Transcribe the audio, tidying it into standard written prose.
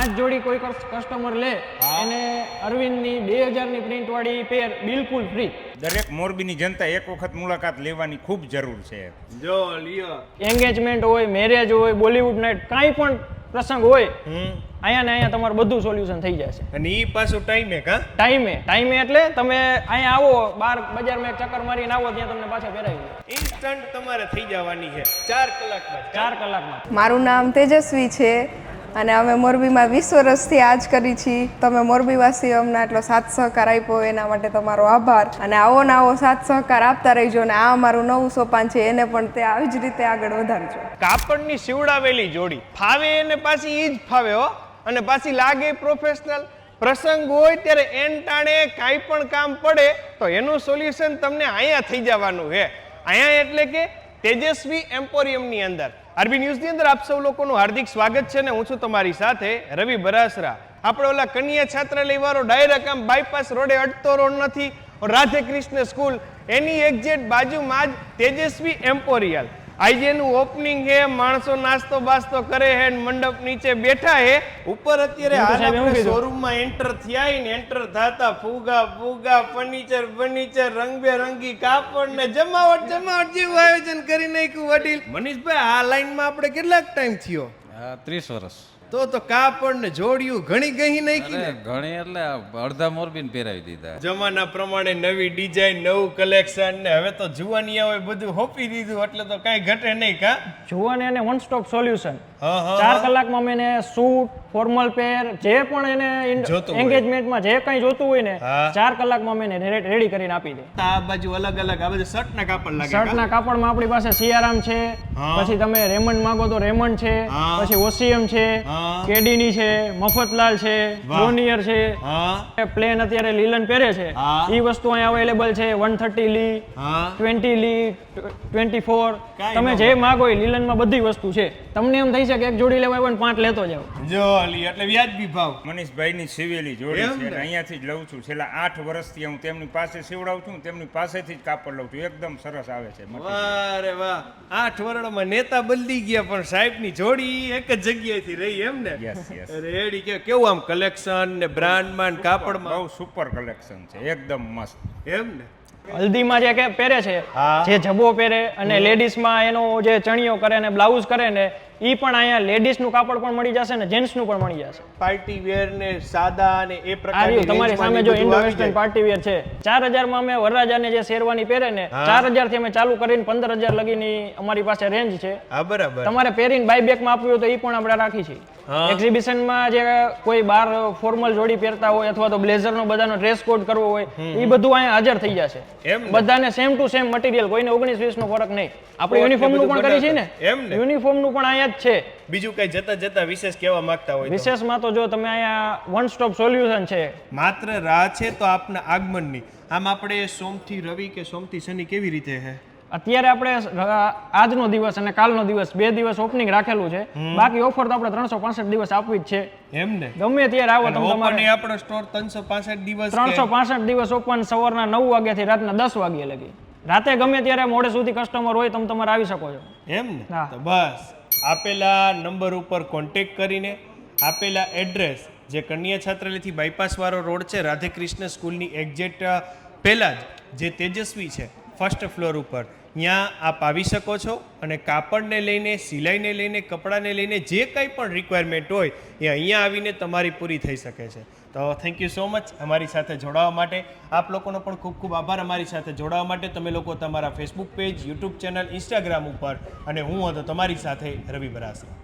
5 જોડી કોઈ કસ્ટમર લે એને અરવિંદની 2000 ની પ્રિન્ટ વાળી પેર બિલકુલ ફ્રી. દરેક મોરબીની જનતા એક વખત મુલાકાત લેવાની ખૂબ જરૂર છે. જો લિયો, એંગેજમેન્ટ હોય, મેરેજ હોય, બોલિવૂડ નાઇટ, કાંઈ પણ પ્રસંગ હોય, અહીંયા ને અહીંયા તમારું બધું સોલ્યુશન થઈ જશે. અને ઈ પાછું ટાઈમે ટાઈમે એટલે તમે અહીંયા આવો, બહાર બજારમાં એક ચક્કર મારીને આવો, ત્યાં તમને પાછા પહેરાવી દે. ઇન્સ્ટન્ટ તમારે થઈ જવાની છે 4 કલાકમાં. 4 કલાકમાં. મારું નામ તેજસ્વી છે અને અમે મોરબીમાં 20 વર્ષથી આ જ કરી છીએ. તમે મોરબીવાસીઓ અમને આટલો સાથ સહકાર આપ્યો એના માટે તમારો આભાર. અને આવો ને આવો સાથ સહકાર આપતા રહીજો ને આ અમારું નવું સોપાન છે એને પણ તે આવી જ રીતે આગળ વધારજો. કાપડની સીવડાવેલી જોડી ફાવે એને પાછી ઈ જ ફાવે હો, અને પાછી લાગે પ્રોફેશનલ. પ્રસંગ હોય ત્યારે એન ટાણે કાંઈ પણ કામ પડે તો એનું સોલ્યુશન તમને અહીંયા થઈ જવાનું છે. અહીંયા એટલે કે તેજસ્વી એમ્પોરિયમની અંદર. આરબી ન્યૂઝની અંદર આપ સૌ લોકોનું હાર્દિક સ્વાગત છે ને હું છું તમારી સાથે રવિ બરાસરા. આપણે ઓલા કન્યા છાત્રાલય વાળો ડાયરેક્ટ આમ બાયપાસ રોડે અડતો રોડ નથી, રાધે કૃષ્ણ સ્કૂલ એની એક્ઝેક્ટ બાજુમાં જ તેજસ્વી એમ્પોરિયલ. આજે એનું ઓપનિંગ છે, માણસો નાસ્તો બાસ્તો કરે છે, મંડપ નીચે બેઠા છે. ઉપર અત્યારે હાલ આપણે શોરૂમમાં એન્ટર થયા ને એન્ટર થતા ફુગા ફર્નિચર રંગબેરંગી કાપડ ને જમાવટ જેવું આયોજન કરી નાખ્યું વડીલ. મનીષભાઈ, આ લાઈનમાં આપણે કેટલાક ટાઈમ થયો? 30 વર્ષ. તો કાપડ ને જોડિયું ઘણી ગહી નાખી ને. ઘણી એટલે અડધા મોરબીને પહેરાવી દીધા. જમાના પ્રમાણે નવી ડિઝાઇન, નવું કલેક્શન ને હવે તો જુવાનિયાઓએ બધું હોપી દીધું એટલે તો કાંઈ ઘટે નહીં. કા જુવાને એને વન સ્ટોપ સોલ્યુશન. 4 કલાકમાં અમે એને સૂટ, ફોર્મલ પેર, જે પણ એને એન્ગેજમેન્ટમાં જે કંઈ જોતું હોય ને 4 કલાકમાં અમે એને રેડી કરીને આપી દે. આ બાજુ અલગ અલગ આ બધું શર્ટના કાપડ લાગે. શર્ટના કાપડમાં આપણી પાસે સિયારામ છે, પછી તમે રેમન્ડ માંગો તો રેમન્ડ છે, પછી ઓસીએમ છે, કેડીની છે, મફતલાલ છે, બોનિયર છે. પ્લેન અત્યારે લીલન પહેરે છે ઈ વસ્તુ અહીંયા અવેલેબલ છે. 130 લી, 20 લી, 24, તમે જે માંગો એ લીલનમાં બધી વસ્તુ છે. તમને એમ થઈ શકે એક જોડી લેવા હોય 5 લેતો જાવ. જો લી એટલે વ્યાજબી ભાવ. મનીષભાઈની સીવેલી જોડી છે, અહીંયાથી જ લઉં છું. છેલ્લા 8 વર્ષથી હું તેમની પાસે સીવડાવું છું, તેમની પાસેથી જ કાપડ લઉં છું. એકદમ સરસ આવે છે. વાહ રે વાહ, 8 વર્ષમાં નેતા બદલી ગયા પણ સાહેબની જોડી એક જ જગ્યાએથી રહી એમ ને. રેડી કેવું આમ કલેક્શન ને બ્રાન્ડમાં કાપડમાં બહુ સુપર કલેક્શન છે, એકદમ મસ્ત. એમ ને હલ્દીમાં જે પહેરે છે, જે જબો પહેરે અને લેડીઝમાં એનો જે ચણિયો કરે ને બ્લાઉઝ કરે ને ઈ પણ અહીંયા લેડીઝનું કાપડ પણ મળી જશે ને જેન્ટ્સનું પણ મળી જશે. પાર્ટી વેર ને સાદા ને એ પ્રકારની તમારી સામે જો ઇન્ડો વેસ્ટર્ન પાર્ટી વેર છે. 4000 માં અમે વરરાજાને જે શેરવાની પહેરે ને 4000 થી અમે ચાલુ કરીને 15000 લગીની અમારી પાસે રેન્જ છે. હા બરાબર. તમારે પહેરીને બાયબેક માં આપવું હોય તો ઈ પણ આપણે રાખી છે. એક્ઝિબિશનમાં જે કોઈ બાર ફોર્મલ જોડી પહેરતા હોય અથવા તો બ્લેઝર નો બધાનો ડ્રેસ કોડ કરવો હોય એ બધું અહીંયા હાજર થઈ જશે. બધાને સેમ ટુ સેમ મટીરિયલ, કોઈને 19-20 નો ફરક નહીં. આપણે યુનિફોર્મ નું પણ કરી છે ને, યુનિફોર્મ નું પણ અહીંયા જ છે. બીજું કઈ જતા વિશેષ કહેવા માંગતા હોય? વિશેષમાં તો જો તમે અહીંયા વન સ્ટોપ સોલ્યુશન છે. માત્ર રાહ છે તો આપના આગમનની. આમ આપણે સોમથી રવિ કે સોમથી શનિ કેવી રીતે છે? અત્યારે આપણે આજનો દિવસ અને કાલનો દિવસ 2 દિવસ ઓપનિંગ રાખેલું છે. બાકી ઓફર તો આપણે 365 દિવસ આપવી જ છે. એમ ને ગમે ત્યારે આવો તમે. તમારે આપણો સ્ટોર 365 દિવસ 365 દિવસ ઓપન, સવારના 9 વાગ્યાથી રાતના 10 વાગ્યા લગી. રાતે ગમે ત્યારે મોડે સુધી કસ્ટમર હોય તમે તમારે આવી શકો છો. એમ ને તો બસ આપેલા નંબર ઉપર કોન્ટેક્ટ કરીને આપેલા એડ્રેસ જે કન્યા છાત્રાલયથી બાયપાસ વાળો રોડ છે, રાધે કૃષ્ણ સ્કૂલની એક્ઝેક્ટ પહેલા જ જે તેજસ્વી છે ફર્સ્ટ ફ્લોર ઉપર, ત્યાં આપ આવી શકો છો અને કાપડને લઈને, સિલાઈને લઈને, કપડાને લઈને જે કંઈ પણ રિક્વાયરમેન્ટ હોય એ અહીંયા આવીને તમારી પૂરી થઈ શકે છે. તો થેન્ક યુ સો મચ અમારી સાથે જોડાવા માટે. આપ લોકોનો પણ ખૂબ ખૂબ આભાર અમારી સાથે જોડાવા માટે. તમે લોકો તમારા Facebook page, YouTube channel, Instagram ઉપર, અને હું હતો તમારી સાથે રવિ બરાસરા.